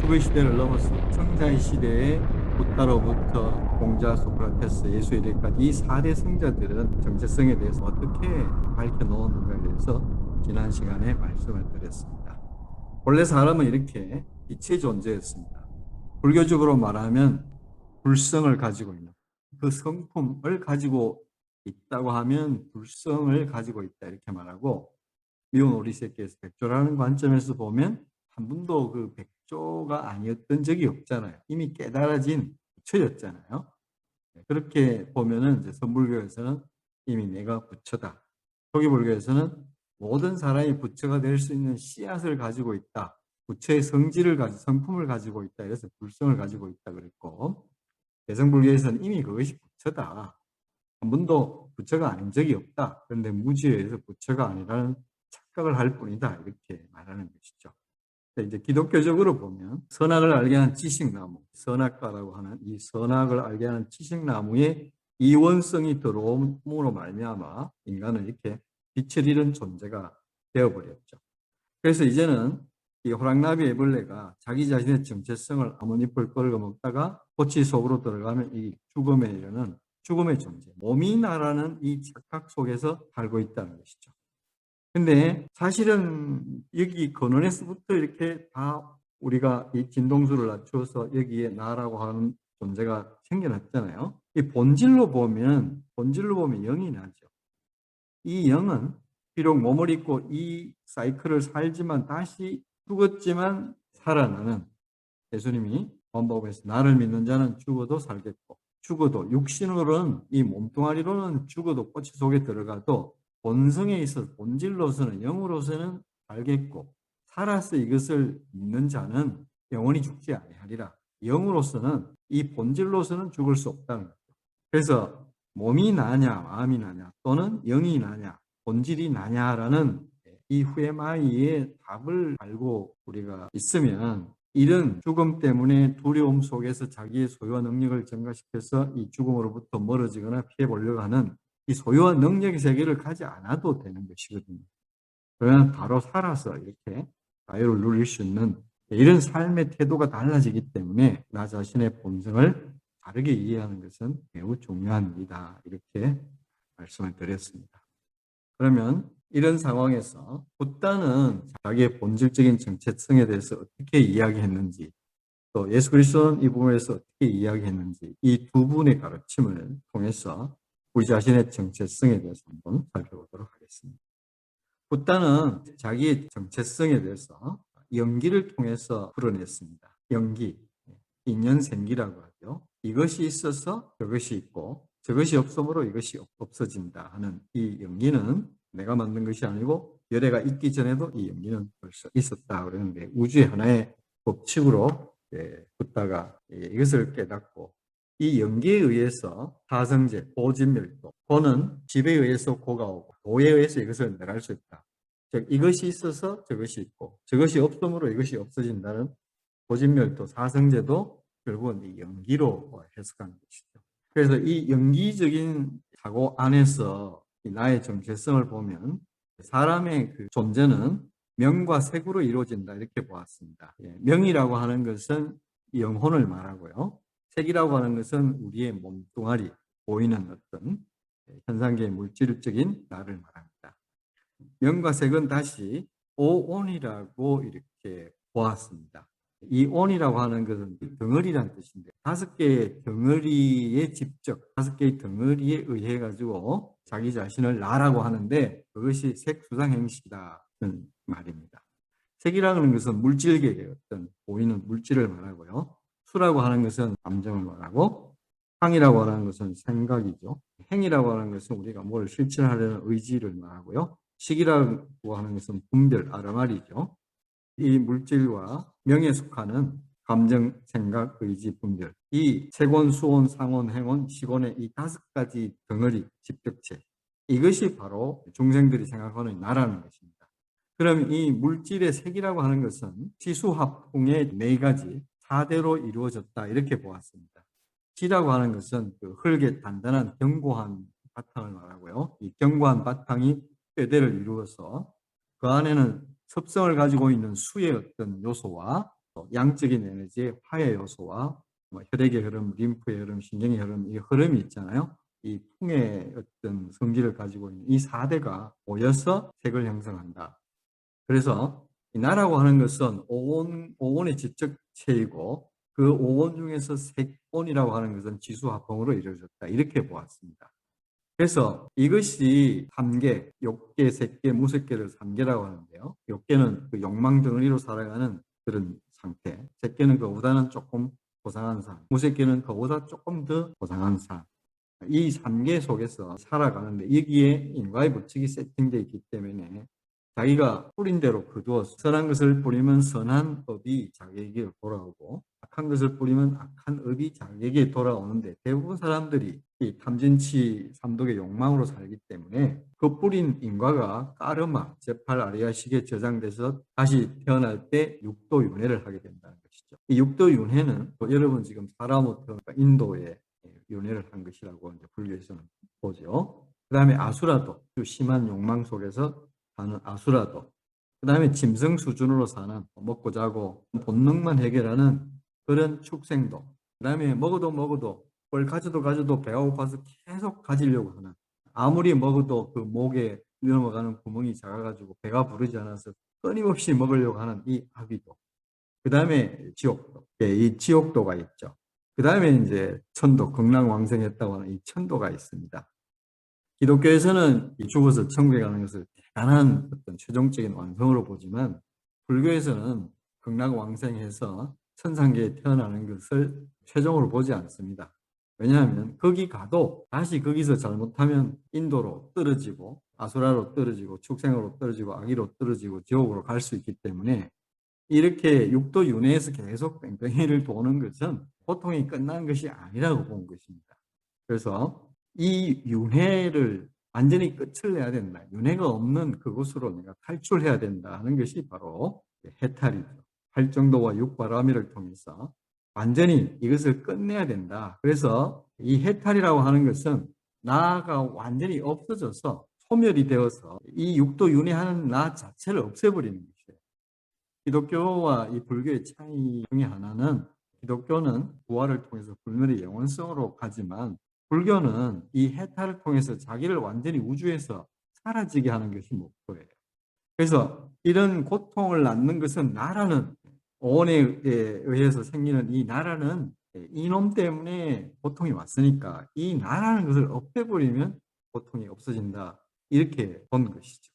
죽의 시대를 넘어서 성자의 시대에 부타로부터 공자, 소크라테스, 예수 이래까지 이 4대 성자들은 정체성에 대해서 어떻게 밝혀놓았는가에 대해서 지난 시간에 말씀을 드렸습니다. 원래 사람은 이렇게 빛의 존재였습니다. 불교적으로 말하면 불성을 가지고 있는, 그 성품을 가지고 있다고 하면 불성을 가지고 있다 이렇게 말하고, 미운 오리 새끼에서 백조라는 관점에서 보면 한 분도 그 백조가 아니었던 적이 없잖아요. 이미 깨달아진 부처였잖아요. 그렇게 보면은 이제 선불교에서는 이미 내가 부처다. 초기불교에서는 모든 사람이 부처가 될 수 있는 씨앗을 가지고 있다. 부처의 성품을 가지고 있다. 그래서 불성을 가지고 있다 그랬고, 대성불교에서는 이미 그것이 부처다. 한 번도 부처가 아닌 적이 없다. 그런데 무지에 의해서 부처가 아니라는 착각을 할 뿐이다. 이렇게 말하는 것이죠. 이제 기독교적으로 보면 선악을 알게 하는 지식나무, 선악과라고 하는 이 선악을 알게 하는 지식나무의 이원성이 들어옴으로 말미암아 인간은 이렇게 빛을 잃은 존재가 되어버렸죠. 그래서 이제는 이 호랑나비 애벌레가 자기 자신의 정체성을 나뭇잎을 끓여 먹다가 꽃이 속으로 들어가면 이 죽음에 이르는 죽음의 존재, 몸이 나라는 이 착각 속에서 살고 있다는 것이죠. 근데 사실은 여기 근원에서부터 이렇게 다 우리가 이 진동수를 낮추어서 여기에 나라고 하는 존재가 생겨났잖아요. 이 본질로 보면 영이 나죠. 이 영은 비록 몸을 입고 이 사이클을 살지만 다시 죽었지만 살아나는, 예수님이 본복에서 나를 믿는 자는 죽어도 살겠고, 죽어도 육신으로는 이 몸뚱아리로는 죽어도 꼬치 속에 들어가도 본성에 있어 본질로서는 영으로서는 살겠고, 살아서 이것을 믿는 자는 영원히 죽지 아니하리라. 영으로서는 이 본질로서는 죽을 수 없다는 거죠. 그래서 몸이 나냐 마음이 나냐 또는 영이 나냐 본질이 나냐라는 이 후에마이의 답을 알고 우리가 있으면 이런 죽음 때문에 두려움 속에서 자기의 소유와 능력을 증가시켜서 이 죽음으로부터 멀어지거나 피해보려고 하는 이 소유와 능력의 세계를 가지 않아도 되는 것이거든요. 그러면 바로 살아서 이렇게 자유를 누릴 수 있는 이런 삶의 태도가 달라지기 때문에 나 자신의 본성을 다르게 이해하는 것은 매우 중요한 일이다. 이렇게 말씀을 드렸습니다. 그러면 이런 상황에서 붓다는 자기의 본질적인 정체성에 대해서 어떻게 이야기했는지, 또 예수 그리스도는 이 부분에서 어떻게 이야기했는지, 이 두 분의 가르침을 통해서 우리 자신의 정체성에 대해서 한번 살펴보도록 하겠습니다. 붓다는 자기의 정체성에 대해서 연기를 통해서 풀어냈습니다. 연기, 인연생기라고 하죠. 이것이 있어서 저것이 있고 저것이 없으므로 이것이 없어진다 하는 이 연기는 내가 만든 것이 아니고 열애가 있기 전에도 이 연기는 벌써 있었다 그러는데, 우주의 하나의 법칙으로 붓다가 이것을 깨닫고 이 연기에 의해서 사성제, 보진멸도, 보는 집에 의해서 고가 오고 도에 의해서 이것을 내갈 수 있다. 즉 이것이 있어서 저것이 있고 저것이 없으므로 이것이 없어진다는 보진멸도, 사성제도 결국은 이 연기로 해석하는 것이죠. 그래서 이 연기적인 사고 안에서 나의 정체성을 보면 사람의 그 존재는 명과 색으로 이루어진다 이렇게 보았습니다. 명이라고 하는 것은 영혼을 말하고요. 색이라고 하는 것은 우리의 몸뚱아리, 보이는 어떤 현상계의 물질적인 나를 말합니다. 명과 색은 다시 오온이라고 이렇게 보았습니다. 이 온이라고 하는 것은 덩어리란 뜻인데, 5개의 덩어리의 집적, 5개의 덩어리에 의해 가지고 자기 자신을 나라고 하는데, 그것이 색수상 행식이라는 말입니다. 색이라는 것은 물질계의 어떤 보이는 물질을 말하고요. 수라고 하는 것은 감정을 말하고, 향이라고 하는 것은 생각이죠. 행이라고 하는 것은 우리가 뭘 실천하려는 의지를 말하고요. 식이라고 하는 것은 분별, 아르마리죠. 이 물질과 명에 속하는 감정, 생각, 의지, 분별, 이 색온, 수온, 상온, 행온, 식온의 이 5가지 덩어리, 집적체, 이것이 바로 중생들이 생각하는 나라는 것입니다. 그럼 이 물질의 색이라고 하는 것은 지수합풍의 4가지 4대로 이루어졌다 이렇게 보았습니다. 지라고 하는 것은 그 흙의 단단한 견고한 바탕을 말하고요. 이 견고한 바탕이 뼈대를 이루어서 그 안에는 습성을 가지고 있는 수의 어떤 요소와 양적인 에너지의 화해 요소와 뭐 혈액의 흐름, 림프의 흐름, 신경의 흐름, 이 흐름이 있잖아요. 이 풍의 어떤 성질을 가지고 있는 이 4대가 모여서 색을 형성한다. 그래서 이 나라고 하는 것은 오온의 지적체이고 그 오온 중에서 색온이라고 하는 것은 지수화풍으로 이루어졌다. 이렇게 보았습니다. 그래서 이것이 3계, 욕계, 색계, 무색계를 3계라고 하는데요. 욕계는 그 욕망 덩어리로 살아가는 그런 상태, 색계는 그보다는 조금 고상한 삶, 무색계는 그보다 조금 더 고상한 삶. 이 3계 속에서 살아가는데 여기에 인과의 법칙이 세팅되어 있기 때문에 자기가 뿌린 대로 거두어서 선한 것을 뿌리면 선한 업이 자기에게 돌아오고 악한 것을 뿌리면 악한 업이 자기에게 돌아오는데 대부분 사람들이 이 탐진치 삼독의 욕망으로 살기 때문에 그 뿌린 인과가 까르마, 제팔 아리아식에 저장돼서 다시 태어날 때 육도윤회를 하게 된다는 것이죠. 이 육도윤회는 여러분 지금 사라모터 인도에 윤회를 한 것이라고 이제 불교에서는 보죠. 그 다음에 아수라도, 심한 욕망 속에서 사는 아수라도, 그 다음에 짐승 수준으로 사는 먹고 자고 본능만 해결하는 그런 축생도, 그 다음에 먹어도 뭘 가져도 배가 고파서 계속 가지려고 하는, 아무리 먹어도 그 목에 넘어가는 구멍이 작아가지고 배가 부르지 않아서 끊임없이 먹으려고 하는 이 아비도, 그 다음에 지옥도, 이 지옥도가 있죠. 그 다음에 이제 천도, 극락왕생했다고 하는 이 천도가 있습니다. 기독교에서는 죽어서 천국에 가는 것을 대단한 어떤 최종적인 완성으로 보지만 불교에서는 극락왕생해서 천상계에 태어나는 것을 최종으로 보지 않습니다. 왜냐하면 거기 가도 다시 거기서 잘못하면 인도로 떨어지고 아수라로 떨어지고 축생으로 떨어지고 악의로 떨어지고 지옥으로 갈 수 있기 때문에 이렇게 육도 윤회에서 계속 뺑뺑이를 도는 것은 고통이 끝난 것이 아니라고 본 것입니다. 그래서 이 윤회를 완전히 끝을 내야 된다. 윤회가 없는 그곳으로 내가 탈출해야 된다는 것이 바로 해탈이죠. 팔정도와 육바라미를 통해서 완전히 이것을 끝내야 된다. 그래서 이 해탈이라고 하는 것은 나가 완전히 없어져서 소멸이 되어서 이 육도 윤회하는 나 자체를 없애버리는 것이에요. 기독교와 이 불교의 차이 중에 하나는 기독교는 부활을 통해서 불멸의 영원성으로 가지만 불교는 이 해탈을 통해서 자기를 완전히 우주에서 사라지게 하는 것이 목표예요. 그래서 이런 고통을 낳는 것은 나라는 오온에 의해서 생기는 이 나라는 이놈 때문에 고통이 왔으니까 이 나라는 것을 없애버리면 고통이 없어진다. 이렇게 본 것이죠.